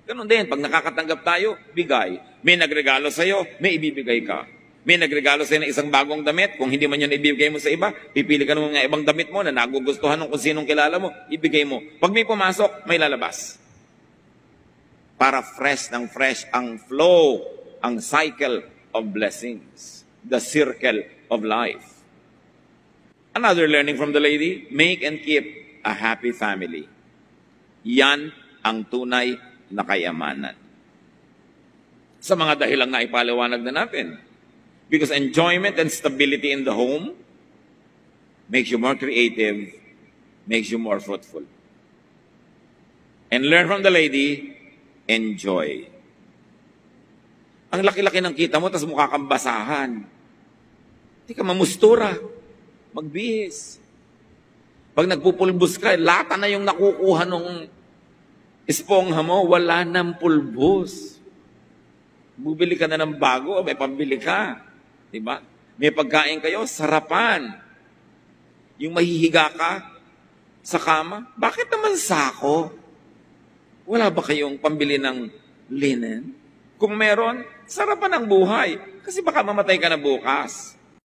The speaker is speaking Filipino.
Ganun din, pag nakakatanggap tayo, bigay. May nagregalo sa'yo, may ibibigay ka. May nagregalo sa'yo ng isang bagong damit, kung hindi man yun ibibigay mo sa iba, pipili ka ng mga ibang damit mo na nagugustuhan ng kung sinong kilala mo, ibigay mo. Pag may pumasok, may lalabas. Para fresh ng fresh ang flow, ang cycle of blessings, the circle of life. Another learning from the lady, make and keep a happy family. Yan ang tunay na kayamanan. Sa mga dahilan nga ipaliwanag na natin. Because enjoyment and stability in the home makes you more creative, makes you more fruitful. And learn from the lady, enjoy. Ang laki-laki ng kita mo, tas mukha kang basahan. Hindi ka mamustura. Magbihis. Pag nagpupulbos ka, lata na yung nakukuha nung espongha mo, wala nang pulbos. Bubili ka na ng bago, may pambili ka. Diba? May pagkain kayo, sarapan. Yung mahihiga ka sa kama, bakit naman sako? Wala ba kayong pambili ng linen? Kung meron, sarapan ang buhay. Kasi baka mamatay ka na bukas.